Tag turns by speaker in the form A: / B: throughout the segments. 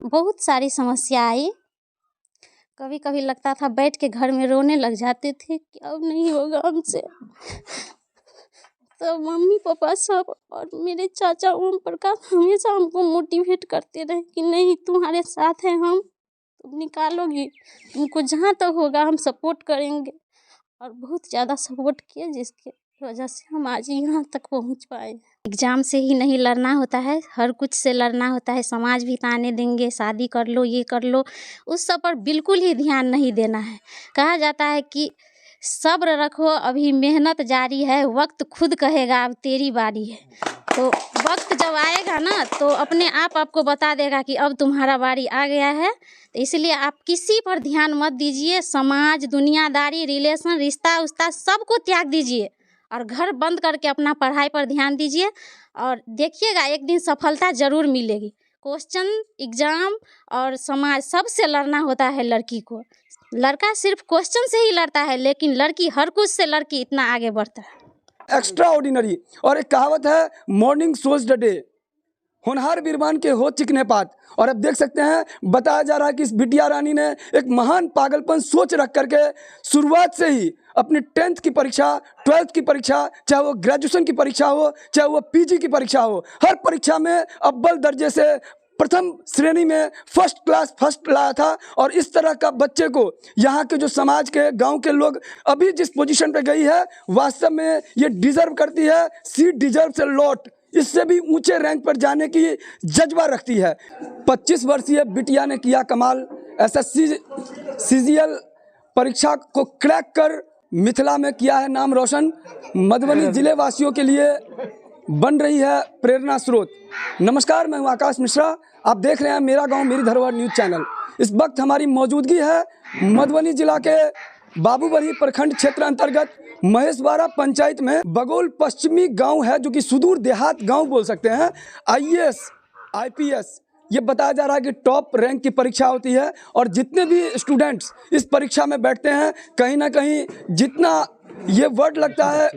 A: बहुत सारी समस्या आई। कभी कभी लगता था बैठ के घर में रोने लग जाते थे कि अब नहीं होगा हमसे। तो मम्मी पापा सब और मेरे चाचा ओम प्रकाश हमेशा हमको मोटिवेट करते रहे कि नहीं, तुम्हारे साथ हैं हम, तुम निकालोगी, तुमको जहाँ तक होगा हम सपोर्ट करेंगे। और बहुत ज़्यादा सपोर्ट किए, जिसके वजह से हम आज यहाँ तक पहुँच पाए। एग्ज़ाम से ही नहीं लड़ना होता है, हर कुछ से लड़ना होता है। समाज भी ताने देंगे, शादी कर लो, ये कर लो, उस सब पर बिल्कुल ही ध्यान नहीं देना है। कहा जाता है कि सब्र रखो, अभी मेहनत जारी है, वक्त खुद कहेगा अब तेरी बारी है। तो वक्त जब आएगा ना तो अपने आप आपको बता देगा कि अब तुम्हारा बारी आ गया है। तो इसलिए आप किसी पर ध्यान मत दीजिए। समाज, दुनियादारी, रिलेशन, रिश्ता उस्ता सबको त्याग दीजिए और घर बंद करके अपना पढ़ाई पर ध्यान दीजिए। और देखिएगा एक दिन सफलता ज़रूर मिलेगी। क्वेश्चन, एग्ज़ाम और समाज सबसे लड़ना होता है लड़की को। लड़का सिर्फ क्वेश्चन से ही लड़ता है, लेकिन लड़की हर कुछ से लड़की इतना आगे बढ़ता है।
B: Extra ordinary. और एक कहावत है, मॉर्निंग सोज द डे, होनहार बीरबान के हो चिकने पात। और अब देख सकते हैं, बताया जा रहा है कि इस बिटिया रानी ने एक महान पागलपन सोच रख करके शुरुआत से ही अपनी 10th की परीक्षा, 12th की परीक्षा, चाहे वो ग्रेजुएशन की परीक्षा हो, चाहे वो पीजी की परीक्षा हो, हर परीक्षा में अव्वल दर्जे से प्रथम श्रेणी में फर्स्ट क्लास फर्स्ट लाया था। और इस तरह का बच्चे को यहाँ के जो समाज के, गांव के लोग अभी जिस पोजीशन पे गई है, वास्तव में ये डिजर्व करती है। सी डिजर्व से लॉट, इससे भी ऊंचे रैंक पर जाने की जज्बा रखती है। 25 वर्षीय बिटिया ने किया कमाल। एसएससी सीजीएल परीक्षा को क्रैक कर मिथिला में किया है नाम रोशन। मधुबनी जिले वासियों के लिए बन रही है प्रेरणा स्रोत। नमस्कार, मैं हूं आकाश मिश्रा, आप देख रहे हैं मेरा गांव मेरी धरोहर न्यूज़ चैनल। इस वक्त हमारी मौजूदगी है मधुबनी जिला के बाबूबरही प्रखंड क्षेत्र अंतर्गत महेशवाड़ा पंचायत में बगोल पश्चिमी गांव है, जो कि सुदूर देहात गांव बोल सकते हैं। आईएएस आईपीएस ये बताया जा रहा है कि टॉप रैंक की परीक्षा होती है। और जितने भी स्टूडेंट्स इस परीक्षा में बैठते हैं, कहीं ना कहीं जितना ये वर्ड लगता है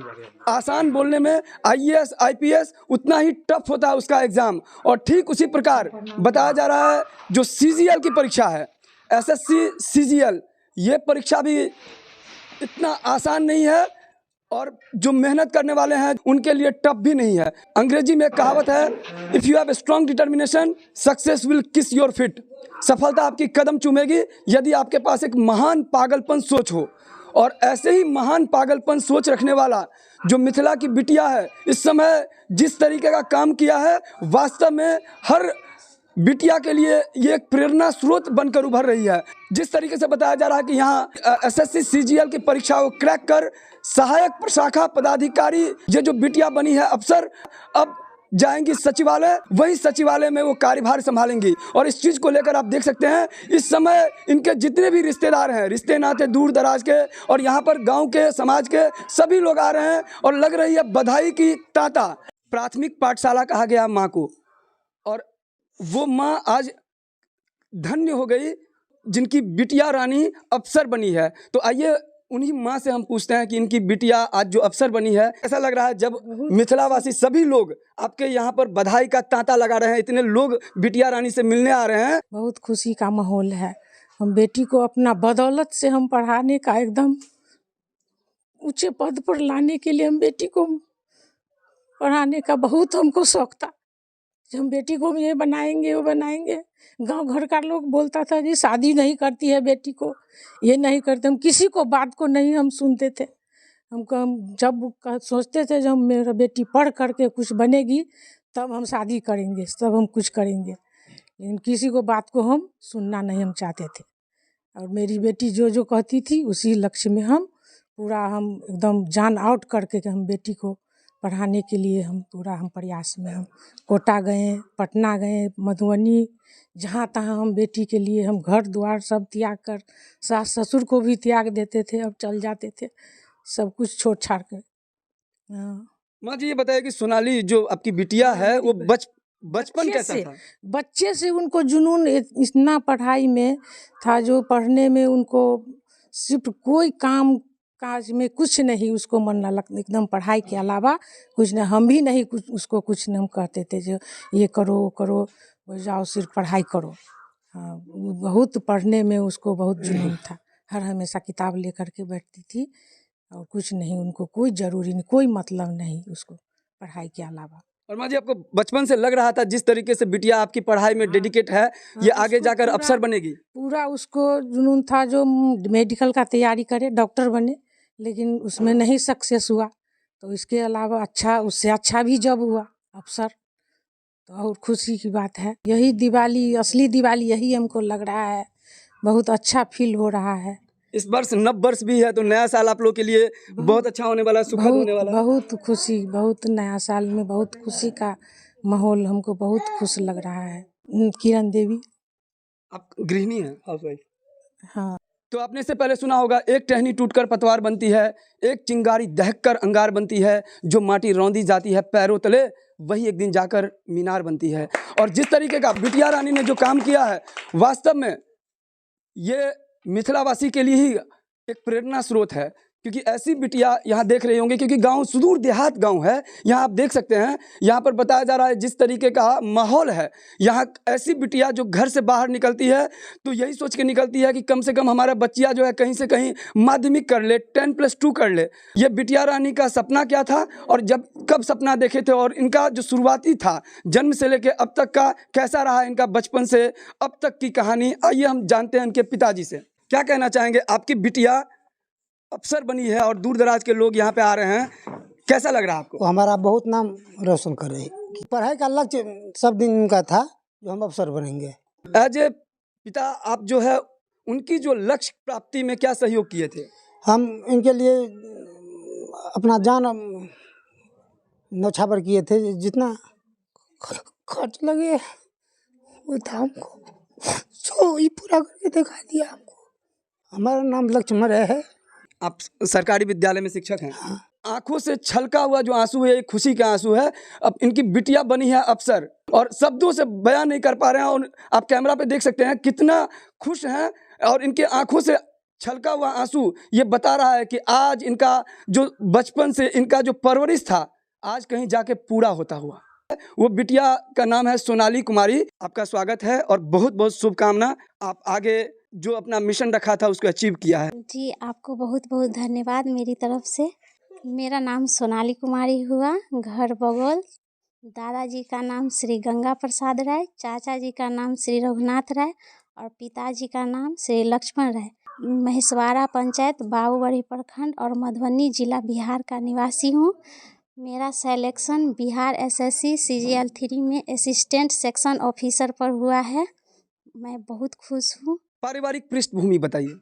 B: आसान बोलने में आईएएस आईपीएस, उतना ही टफ होता है उसका एग्ज़ाम। और ठीक उसी प्रकार बताया जा रहा है जो सीजीएल की परीक्षा है, एसएससी सीजीएल, ये परीक्षा भी इतना आसान नहीं है और जो मेहनत करने वाले हैं उनके लिए टफ भी नहीं है। अंग्रेजी में एक कहावत है, if you have a strong determination success will किस योर फिट। सफलता आपकी कदम चूमेगी यदि आपके पास एक महान पागलपन सोच हो। और ऐसे ही महान पागलपन सोच रखने वाला जो मिथिला की बिटिया है, इस समय जिस तरीके का काम किया है, वास्तव में हर बिटिया के लिए ये एक प्रेरणा स्रोत बनकर उभर रही है। जिस तरीके से बताया जा रहा है कि यहाँ एसएससी सीजीएल की परीक्षा को क्रैक कर सहायक प्रशाखा पदाधिकारी ये जो बिटिया बनी है अफसर, अब जाएंगी सचिवालय, वही सचिवालय में वो कार्यभार संभालेंगी। और इस चीज़ को लेकर आप देख सकते हैं इस समय इनके जितने भी रिश्तेदार हैं, रिश्ते नाते दूर दराज के और यहाँ पर गांव के, समाज के सभी लोग आ रहे हैं और लग रही है बधाई की ताता। प्राथमिक पाठशाला कहा गया माँ को, और वो माँ आज धन्य हो गई जिनकी बिटिया रानी अफसर बनी है। तो आइए उन्हीं माँ से हम पूछते हैं कि इनकी बिटिया आज जो अफसर बनी है, ऐसा लग रहा है जब मिथिलावासी सभी लोग आपके यहाँ पर बधाई का तांता लगा रहे हैं, इतने लोग बिटिया रानी से मिलने आ रहे हैं।
C: बहुत खुशी का माहौल है। हम बेटी को अपना बदौलत से हम पढ़ाने का एकदम ऊंचे पद पर लाने के लिए हम बेटी को पढ़ाने का बहुत हमको शौक था। हम बेटी को ये बनाएंगे वो बनाएंगे। गांव घर का लोग बोलता था जी शादी नहीं करती है बेटी को, ये नहीं करते। हम किसी को बात को नहीं हम सुनते थे। हम जब सोचते थे जब मेरा बेटी पढ़ करके कुछ बनेगी तब हम शादी करेंगे, तब हम कुछ करेंगे, लेकिन किसी को बात को हम सुनना नहीं हम चाहते थे। और मेरी बेटी जो जो कहती थी उसी लक्ष्य में हम पूरा हम एकदम जान आउट करके कि हम बेटी को पढ़ाने के लिए हम पूरा हम प्रयास में हम कोटा गए, पटना गए, मधुबनी, जहाँ तहाँ हम बेटी के लिए हम घर द्वार सब त्याग कर, सास ससुर को भी त्याग देते थे, अब चल जाते थे सब कुछ छोड़ छाड़ कर।
B: माँ जी ये बताइए कि सोनाली जो आपकी बिटिया है वो बचपन कैसा था?
C: बच्चे से उनको जुनून इतना पढ़ाई में था, जो पढ़ने में उनको सिर्फ कोई काम काज में कुछ नहीं उसको मन न लगता, एकदम पढ़ाई के अलावा कुछ नहीं। हम भी नहीं कुछ उसको कुछ नहीं हम कहते थे जो ये करो वो करो, जाओ सिर्फ पढ़ाई करो। हाँ, वो बहुत पढ़ने में उसको बहुत जुनून था, हर हमेशा किताब लेकर के बैठती थी और कुछ नहीं, उनको कोई ज़रूरी नहीं, कोई मतलब नहीं उसको पढ़ाई के अलावा।
B: और माँ जी, आपको बचपन से लग रहा था जिस तरीके से बिटिया आपकी पढ़ाई में डेडिकेट है, ये आगे
C: उसको
B: जाकर
C: पूरा-
B: अफसर बनेगी?
C: पूरा उसको जुनून था जो मेडिकल का तैयारी करे, डॉक्टर बने, लेकिन उसमें नहीं सक्सेस हुआ। तो इसके अलावा अच्छा, उससे अच्छा भी जब हुआ अफसर, तो और खुशी की बात है। यही दिवाली, असली दिवाली यही हमको लग रहा है, बहुत अच्छा फील हो रहा है।
B: इस वर्ष नव वर्ष भी है, तो नया साल आप लोग के लिए बहुत अच्छा होने वाला है, सुखद
C: बहुत
B: होने वाला है।
C: बहुत खुशी, बहुत नया साल में बहुत खुशी का माहौल, हमको बहुत खुश लग रहा है। किरण देवी।
B: आप गृहिणी हैं, हाउसवाइफ?
C: हाँ।
B: तो आपने इससे पहले सुना होगा, एक टहनी टूटकर पतवार बनती है, एक चिंगारी दहककर अंगार बनती है, जो माटी रौंदी जाती है पैरों तले, वही एक दिन जाकर मीनार बनती है। और जिस तरीके का बिटिया रानी ने जो काम किया है, वास्तव में ये मिथिलावासी के लिए ही एक प्रेरणा स्रोत है, क्योंकि ऐसी बिटिया यहाँ देख रहे होंगे, क्योंकि गांव सुदूर देहात गांव है। यहाँ आप देख सकते हैं, यहाँ पर बताया जा रहा है जिस तरीके का माहौल है, यहाँ ऐसी बिटिया जो घर से बाहर निकलती है तो यही सोच के निकलती है कि कम से कम हमारा बच्चिया जो है कहीं से कहीं माध्यमिक कर ले, 10+2 कर ले। ये बिटिया रानी का सपना क्या था और जब कब सपना देखे थे, और इनका जो शुरुआती था जन्म से लेकर अब तक का कैसा रहा इनका बचपन से अब तक की कहानी, आइए हम जानते हैं इनके पिताजी से। क्या कहना चाहेंगे? आपकी बिटिया अफसर बनी है और दूर दराज के लोग यहाँ पे आ रहे हैं, कैसा लग रहा है आपको?
D: वो हमारा बहुत नाम रोशन कर रहे हैं। पढ़ाई का लक्ष्य सब दिन उनका था, जो हम अफसर बनेंगे।
B: एज ए पिता आप जो है उनकी जो लक्ष्य प्राप्ति में क्या सहयोग किए थे?
D: हम इनके लिए अपना जान न्यौछावर किए थे, जितना खर्च लगे वो था, हमको सो ही पूरा करके दिखा दिया हमको। हमारा नाम लक्ष्मण है।
B: आप सरकारी विद्यालय में शिक्षक हैं। आंखों से छलका हुआ जो आंसू है, एक खुशी का आंसू है। अब इनकी बिटिया बनी है अफसर, और शब्दों से बयान नहीं कर पा रहे हैं। और आप कैमरा पे देख सकते हैं कितना खुश हैं, और इनके आंखों से छलका हुआ आंसू ये बता रहा है कि आज इनका जो बचपन से इनका जो परवरिश था, आज कहीं जाके पूरा होता हुआ। वो बिटिया का नाम है सोनाली कुमारी। आपका स्वागत है और बहुत बहुत शुभकामना। आप आगे जो अपना मिशन रखा था उसको अचीव किया है।
A: जी, आपको बहुत बहुत धन्यवाद मेरी तरफ से। मेरा नाम सोनाली कुमारी हुआ, घर बगौल। दादाजी का नाम श्री गंगा प्रसाद राय, चाचा जी का नाम श्री रघुनाथ राय और पिताजी का नाम श्री लक्ष्मण राय। महेशवाड़ा पंचायत, बाबूबड़ी प्रखंड और मधुबनी जिला बिहार का निवासी हूँ। मेरा सिलेक्शन बिहार एसएससी CGL 3 में असिस्टेंट सेक्शन ऑफिसर पर हुआ है। मैं बहुत खुश हूँ।
B: पारिवारिक पृष्ठभूमि बताइए।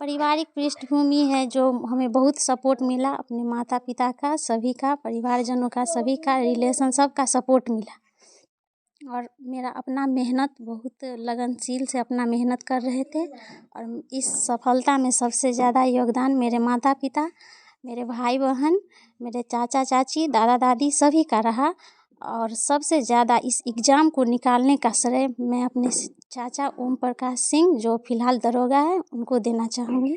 A: पारिवारिक पृष्ठभूमि है जो हमें बहुत सपोर्ट मिला, अपने माता पिता का, सभी का, परिवारजनों का, सभी का, रिलेशन सब का सपोर्ट मिला। और मेरा अपना मेहनत, बहुत लगनशील से अपना मेहनत कर रहे थे। और इस सफलता में सबसे ज़्यादा योगदान मेरे माता पिता, मेरे भाई बहन, मेरे चाचा चाची, दादा दादी सभी का रहा। और सबसे ज़्यादा इस एग्ज़ाम को निकालने का श्रेय मैं अपने चाचा ओम प्रकाश सिंह, जो फिलहाल दरोगा है, उनको देना चाहूँगी।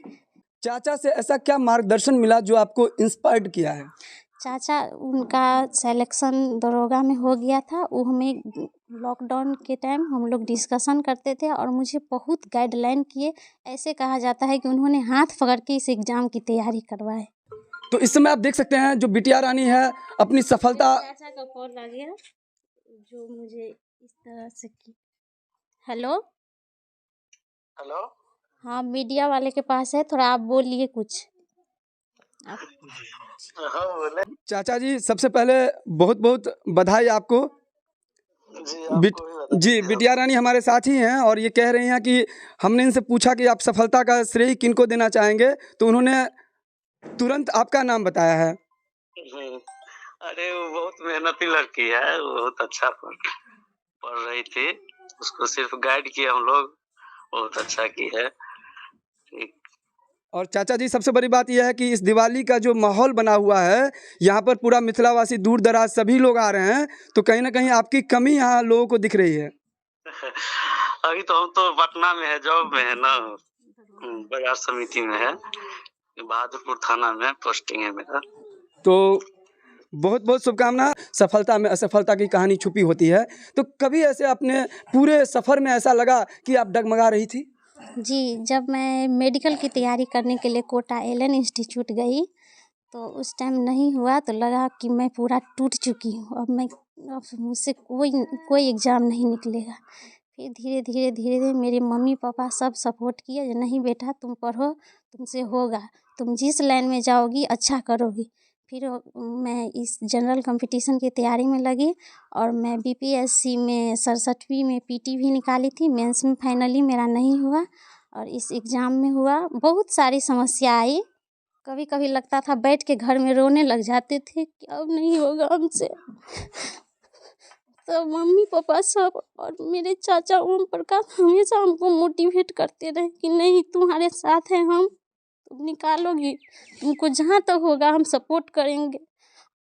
B: चाचा से ऐसा क्या मार्गदर्शन मिला जो आपको इंस्पायर्ड किया है?
A: चाचा, उनका सिलेक्शन दरोगा में हो गया था, वो हमें लॉकडाउन के टाइम हम लोग डिस्कशन करते थे और मुझे बहुत गाइडलाइन किए। ऐसे कहा जाता है कि उन्होंने हाथ पकड़ के इस एग्ज़ाम की तैयारी करवाए।
B: तो इस समय आप देख सकते हैं जो बिटिया रानी है अपनी सफलता।
A: चाचा का कॉल आ गया जो मुझे इस तरह से की। हेलो
E: हेलो,
A: हाँ, मीडिया वाले के पास है, थोड़ा आप बोलिए कुछ।
E: हाँ बोले
B: चाचा जी, सबसे पहले बहुत बहुत बधाई आपको।
E: जी। आपको भी बता
B: जी, बिटिया रानी हमारे साथ ही हैं और ये कह रही हैं कि हमने इनसे पूछा कि आप सफलता का श्रेय किनको देना चाहेंगे, तो उन्होंने तुरंत आपका नाम बताया है।
E: अरे वो बहुत मेहनती लड़की है, वो बहुत अच्छा पढ़ रही थी, उसको सिर्फ गाइड किया हम लोग, बहुत अच्छा की है। ठीक।
B: और चाचा जी, सबसे बड़ी बात यह है कि इस दिवाली का जो माहौल बना हुआ है, यहाँ पर पूरा मिथिलावासी दूर दराज सभी लोग आ रहे हैं, तो कहीं ना कहीं आपकी कमी यहाँ लोगों को दिख रही है।
E: अभी तो हम तो पटना में है, जॉब में है ना, बाजार समिति में है, बहादुरपुर थाना में पोस्टिंग है मेरा।
B: तो बहुत बहुत शुभकामना। सफलता में असफलता की कहानी छुपी होती है, तो कभी ऐसे अपने पूरे सफ़र में ऐसा लगा कि आप डगमगा रही थी?
A: जी, जब मैं मेडिकल की तैयारी करने के लिए कोटा एलन इंस्टीट्यूट गई, तो उस टाइम नहीं हुआ तो लगा कि मैं पूरा टूट चुकी हूँ। अब मुझसे कोई एग्ज़ाम नहीं निकलेगा। फिर धीरे धीरे मेरे मम्मी पापा सब सपोर्ट किए, जो नहीं बेटा तुम पढ़ो, तुमसे होगा, तुम जिस लाइन में जाओगी अच्छा करोगी। फिर मैं इस जनरल कंपटीशन की तैयारी में लगी और मैं बीपीएससी में 67वीं में पीटी भी निकाली थी। मेंस में फाइनली मेरा नहीं हुआ और इस एग्ज़ाम में हुआ। बहुत सारी समस्या आई, कभी कभी लगता था बैठ के घर में रोने लग जाते थे कि अब नहीं होगा हमसे। तो मम्मी पापा सब और मेरे चाचा ओम प्रकाश हमेशा हमको मोटिवेट करते रहे कि नहीं तुम्हारे साथ हैं हम, तुम निकालोगी, तुमको जहाँ तक होगा हम सपोर्ट करेंगे।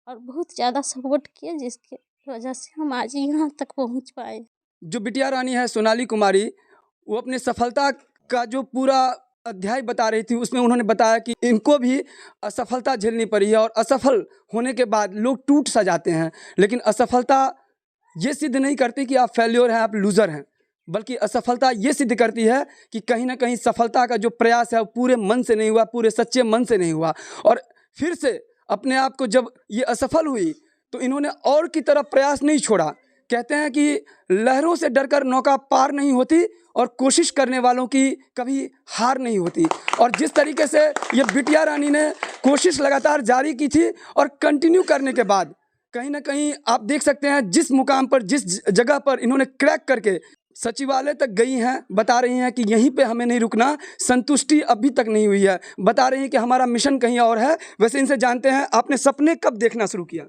A: और बहुत ज़्यादा सपोर्ट किए, जिसके वजह से हम आज यहाँ तक पहुँच पाए।
B: जो बिटिया रानी है सोनाली कुमारी, वो अपने सफलता का जो पूरा अध्याय बता रही थी, उसमें उन्होंने बताया कि इनको भी असफलता झेलनी पड़ी है और असफल होने के बाद लोग टूट सा जाते हैं, लेकिन असफलता ये सिद्ध नहीं करती कि आप फेल्योर हैं, आप लूज़र हैं, बल्कि असफलता ये सिद्ध करती है कि कहीं ना कहीं सफलता का जो प्रयास है वो पूरे मन से नहीं हुआ, पूरे सच्चे मन से नहीं हुआ। और फिर से अपने आप को जब ये असफल हुई तो इन्होंने और की तरफ प्रयास नहीं छोड़ा। कहते हैं कि लहरों से डरकर नौका पार नहीं होती और कोशिश करने वालों की कभी हार नहीं होती। और जिस तरीके से ये बिटिया रानी ने कोशिश लगातार जारी की थी और कंटिन्यू करने के बाद कहीं ना कहीं आप देख सकते हैं जिस मुकाम पर, जिस जगह पर इन्होंने क्रैक करके सचिवालय तक गई हैं, बता रही हैं कि यहीं पे हमें नहीं रुकना, संतुष्टि अभी तक नहीं हुई है, बता रही हैं कि हमारा मिशन कहीं और है। वैसे इनसे जानते हैं आपने सपने कब देखना शुरू किया?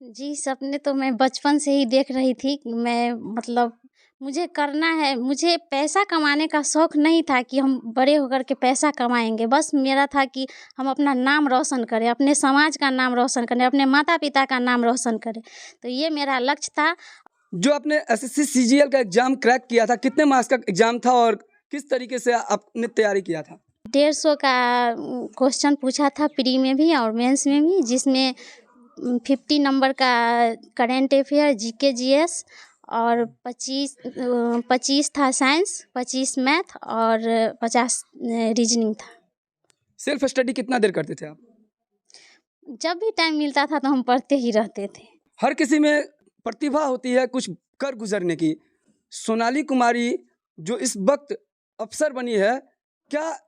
A: जी, सपने तो मैं बचपन से ही देख रही थी कि मैं मतलब मुझे करना है। मुझे पैसा कमाने का शौक़ नहीं था कि हम बड़े होकर के पैसा कमाएंगे, बस मेरा था कि हम अपना नाम रोशन करें, अपने समाज का नाम रोशन करें, अपने माता पिता का नाम रोशन करें। तो ये मेरा लक्ष्य था।
B: जो आपने एसएससी सीजीएल का एग्जाम क्रैक किया था, कितने मार्क्स का एग्जाम था और किस तरीके से आपने तैयारी किया था?
A: 150 का क्वेश्चन पूछा था प्री में भी और मेंस में भी, जिसमें 50 नंबर का करेंट अफेयर, जीके जीएस और 25 था साइंस, 25 मैथ और 50 रीजनिंग था।
B: सेल्फ स्टडी कितना देर करते थे आप?
A: जब भी टाइम मिलता था तो हम पढ़ते ही रहते थे।
B: हर किसी में प्रतिभा होती है कुछ कर गुजरने की। सोनाली कुमारी जो इस वक्त अफसर बनी है, क्या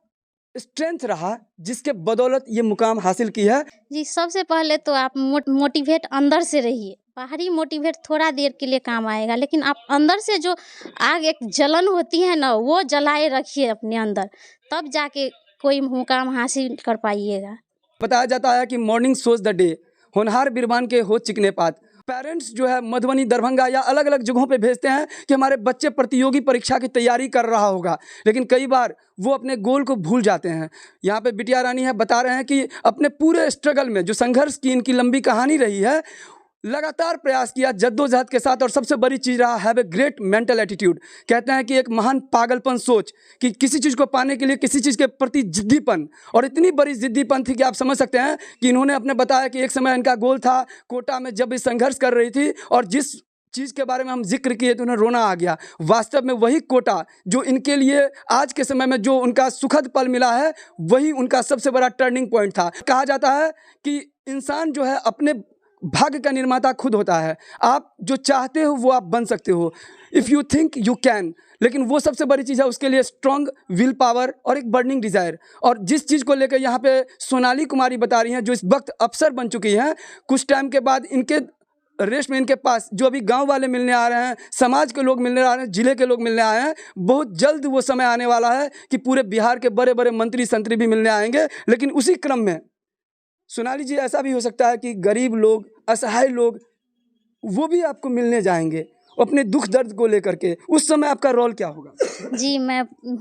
B: स्ट्रेंथ रहा जिसके बदौलत ये मुकाम हासिल की है?
A: जी, सबसे पहले तो आप मोटिवेट अंदर से रहिए। बाहरी मोटिवेट थोड़ा देर के लिए काम आएगा, लेकिन आप अंदर से जो आग एक जलन होती है ना, वो जलाए रखिए अपने अंदर, तब जाके कोई मुकाम हासिल कर पाइएगा।
B: बताया जाता है कि मॉर्निंग सोज द डे, होनहार बिरबान के हो चिकने पात। पेरेंट्स जो है मधुबनी, दरभंगा या अलग अलग जगहों पे भेजते हैं कि हमारे बच्चे प्रतियोगी परीक्षा की तैयारी कर रहा होगा, लेकिन कई बार वो अपने गोल को भूल जाते हैं। यहाँ पे बिटिया रानी है, बता रहे हैं कि अपने पूरे स्ट्रगल में, जो संघर्ष की इनकी लंबी कहानी रही है, लगातार प्रयास किया जद्दोजहद के साथ, और सबसे बड़ी चीज़ रहा have a great mental attitude. कहते हैं कि एक महान पागलपन सोच, कि किसी चीज़ को पाने के लिए किसी चीज़ के प्रति जिद्दीपन, और इतनी बड़ी जिद्दीपन थी कि आप समझ सकते हैं कि इन्होंने अपने बताया कि एक समय इनका गोल था कोटा में, जब ये संघर्ष कर रही थी और जिस चीज़ के बारे में हम जिक्र किए तो उन्हें रोना आ गया। वास्तव में वही कोटा जो इनके लिए आज के समय में जो उनका सुखद पल मिला है, वही उनका सबसे बड़ा टर्निंग पॉइंट था। कहा जाता है कि इंसान जो है अपने भाग्य का निर्माता खुद होता है। आप जो चाहते हो वो आप बन सकते हो, if you think you can. लेकिन वो सबसे बड़ी चीज़ है, उसके लिए स्ट्रॉन्ग विल पावर और एक बर्निंग डिज़ायर। और जिस चीज़ को लेकर यहाँ पे सोनाली कुमारी बता रही हैं, जो इस वक्त अफसर बन चुकी हैं, कुछ टाइम के बाद इनके रेस्ट में इनके पास जो अभी गांव वाले मिलने आ रहे हैं, समाज के लोग मिलने आ रहे हैं, जिले के लोग मिलने आए हैं, बहुत जल्द वो समय आने वाला है कि पूरे बिहार के बड़े बड़े मंत्री संतरी भी मिलने आएंगे। लेकिन उसी क्रम में सोनाली जी, ऐसा भी हो सकता है कि गरीब लोग, असहाय लोग, वो भी आपको मिलने जाएंगे अपने दुख दर्द को लेकर के। उस समय आपका रोल क्या होगा?
A: जी,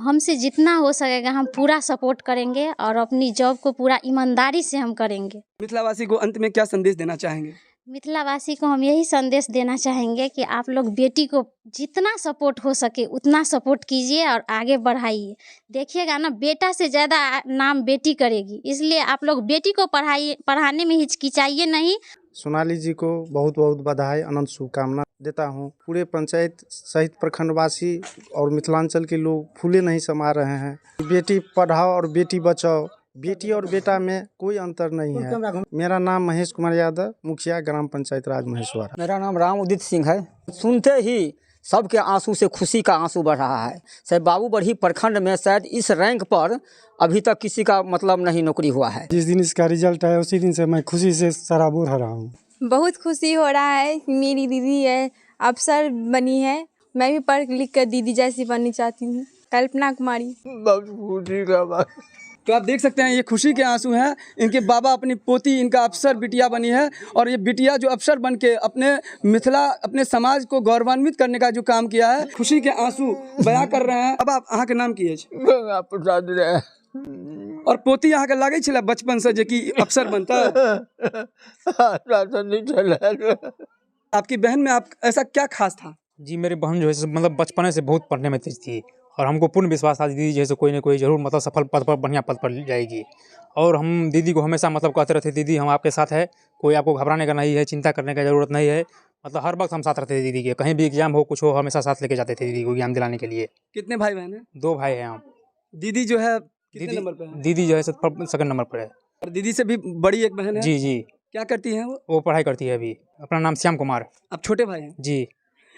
A: हमसे जितना हो सकेगा हम पूरा सपोर्ट करेंगे और अपनी जॉब को पूरा ईमानदारी से हम करेंगे।
B: मिथिलावासी को अंत में क्या संदेश देना चाहेंगे?
A: मिथिलावासी को हम यही संदेश देना चाहेंगे कि आप लोग बेटी को जितना सपोर्ट हो सके उतना सपोर्ट कीजिए और आगे बढ़ाइए। देखिएगा ना, बेटा से ज़्यादा नाम बेटी करेगी, इसलिए आप लोग बेटी को पढ़ाने में हिचकिचाइए नहीं।
F: सोनाली जी को बहुत बहुत बधाई, अनंत शुभकामना देता हूँ। पूरे पंचायत सहित प्रखंडवासी और मिथिलांचल के लोग फूले नहीं समा रहे हैं। बेटी पढ़ाओ और बेटी बचाओ, बेटी और बेटा में कोई अंतर नहीं है। मेरा नाम महेश कुमार यादव, मुखिया ग्राम पंचायत राज महेश्वर।
G: मेरा नाम राम उदित सिंह है। सुनते ही सबके आंसू से खुशी का आंसू बढ़ रहा है। शायद बाबूबढ़ी प्रखंड में शायद इस रैंक पर अभी तक किसी का मतलब नहीं नौकरी हुआ है।
F: जिस दिन इसका रिजल्ट आया उसी दिन से मैं खुशी से सराबोर हो रहा हूँ।
H: बहुत खुशी हो रहा है। मेरी दीदी है, अफसर बनी है। मैं भी पढ़ लिख कर दीदी जैसी बननी चाहती हूँ। कल्पना कुमारी।
G: बहुत खुशी का बात।
B: तो आप देख सकते हैं ये खुशी के आंसू हैं। इनके बाबा, अपनी पोती, इनका अफसर बिटिया बनी है और ये बिटिया जो अफसर बन के अपने मिथिला, अपने समाज को गौरवान्वित करने का जो काम किया है, खुशी के आंसू बयां कर रहे हैं। अब आप अहाँ के नाम की है और पोती यहाँ के लागे छला बचपन से जे कि अफसर बनता आपकी बहन में आप ऐसा क्या खास था?
I: जी, मेरी बहन जो है मतलब बचपन से बहुत पढ़ने में तेज थी और हमको पूर्ण विश्वास था दीदी जैसे कोई ना कोई जरूर मतलब सफल पद पर, बढ़िया पद पर जाएगी। और हम दीदी को हमेशा मतलब कहते रहते, दीदी हम आपके साथ है, कोई आपको घबराने का नहीं है, चिंता करने का ज़रूरत नहीं है। मतलब हर वक्त हम साथ रहते थे दीदी के, कहीं भी एग्जाम हो कुछ हो हमेशा साथ लेके जाते थे दीदी को ज्ञान दिलाने के लिए।
B: कितने भाई बहन हैं?
I: 2 भाई हैं हम।
B: दीदी जो है कितने नंबर पे है?
I: दीदी जो है सेकंड नंबर पर है।
B: और दीदी से भी बड़ी एक बहन है?
I: जी जी।
B: क्या करती हैं
I: वो पढ़ाई करती है अभी। अपना नाम श्याम कुमार।
B: आप छोटे भाई हैं?
I: जी।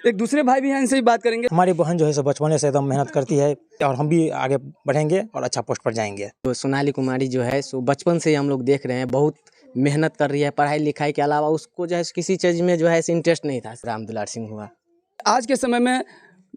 B: एक दूसरे भाई भी हैं, इनसे भी बात करेंगे।
J: हमारी बहन जो है बचपन से एकदम मेहनत करती है और हम भी आगे बढ़ेंगे और अच्छा पोस्ट पर जाएंगे।
G: तो सोनाली कुमारी जो है सो बचपन से ही हम लोग देख रहे हैं, बहुत मेहनत कर रही है। पढ़ाई लिखाई के अलावा उसको जो है किसी चीज़ में जो है इंटरेस्ट नहीं था। राम दुलार सिंह हुआ।
B: आज के समय में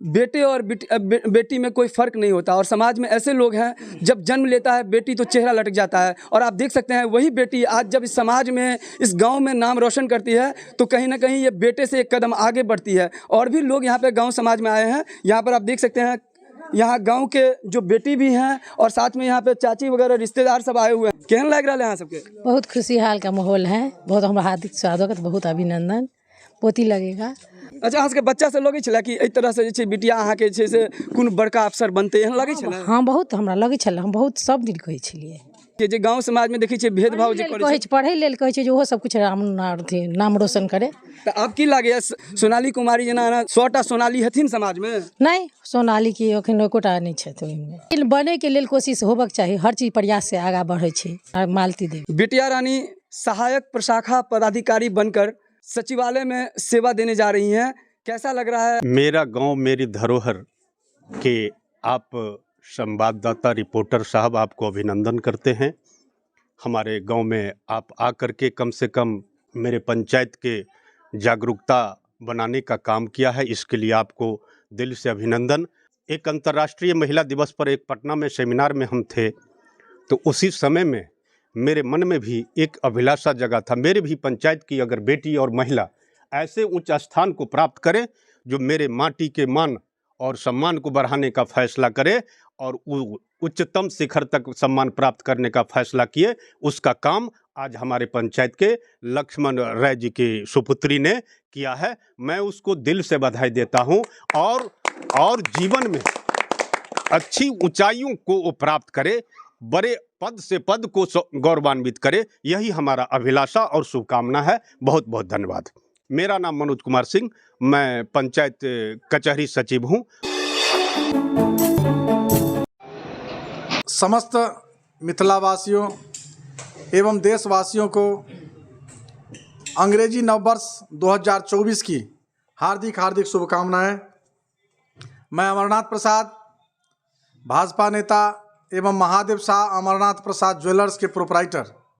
B: बेटे और बेटी में कोई फ़र्क नहीं होता और समाज में ऐसे लोग हैं, जब जन्म लेता है बेटी तो चेहरा लटक जाता है। और आप देख सकते हैं वही बेटी आज जब इस समाज में, इस गांव में नाम रोशन करती है तो कहीं ना कहीं ये बेटे से एक कदम आगे बढ़ती है। और भी लोग यहाँ पे गांव समाज में आए हैं। यहाँ पर आप देख सकते हैं यहाँ गांव के जो बेटी भी हैं और साथ में यहाँ पे चाची वगैरह रिश्तेदार सब आए हुए हैं। केहन लग रहा है यहाँ सबके?
C: बहुत खुशहाल का माहौल है। बहुत हमारा हार्दिक स्वागत, बहुत अभिनंदन। पोती लगेगा।
B: अच्छा, अहाँ के बच्चा से लगे छला कि एहि तरह से जे छै बिटिया अहाँ के छै से कोनो बड़का अफसर बनते एहन लगे छला?
C: हाँ, बहुत हमरा लगे छला। हम बहुत सब दिन कहै छलिए
B: जे गांव समाज में देखै छै भेदभाव जे करै छै,
C: पढ़ै लेल कहै छै जे ओहो सब कुछ नाम रोशन करे।
B: तो आप की लागे सोनाली कुमारी जेना 100टा सोनाली हथिन समाज में?
C: नहीं, सोनाली की अखन एकोटा नहीं छै। तो बने के लेल कोशिश होबक चाही, हर चीज प्रयास से आगा बढ़ै छै। मालती देवी
B: बिटिया रानी सहायक प्रशाखा पदाधिकारी बनकर सचिवालय में सेवा देने जा रही हैं। कैसा लग रहा है?
K: मेरा गांव मेरी धरोहर के आप संवाददाता रिपोर्टर साहब आपको अभिनंदन करते हैं। हमारे गांव में आप आकर के कम से कम मेरे पंचायत के जागरूकता बनाने का काम किया है, इसके लिए आपको दिल से अभिनंदन। एक अंतर्राष्ट्रीय महिला दिवस पर एक पटना में सेमिनार में हम थे, तो उसी समय में मेरे मन में भी एक अभिलाषा जगा था, मेरे भी पंचायत की अगर बेटी और महिला ऐसे उच्च स्थान को प्राप्त करे जो मेरे माटी के मान और सम्मान को बढ़ाने का फैसला करे और उच्चतम शिखर तक सम्मान प्राप्त करने का फैसला किए, उसका काम आज हमारे पंचायत के लक्ष्मण राय जी की सुपुत्री ने किया है। मैं उसको दिल से बधाई देता हूं और जीवन में अच्छी ऊंचाइयों को वो प्राप्त करे, बड़े पद से पद को गौरवान्वित करे, यही हमारा अभिलाषा और शुभकामना है। बहुत बहुत धन्यवाद। मेरा नाम मनोज कुमार सिंह, मैं पंचायत कचहरी सचिव हूँ।
F: समस्त मिथिलावासियों एवं देशवासियों को अंग्रेजी नववर्ष 2024 की हार्दिक हार्दिक शुभकामनाएं। मैं अमरनाथ प्रसाद, भाजपा नेता एवं महादेव शाह अमरनाथ प्रसाद ज्वेलर्स के प्रोप्राइटर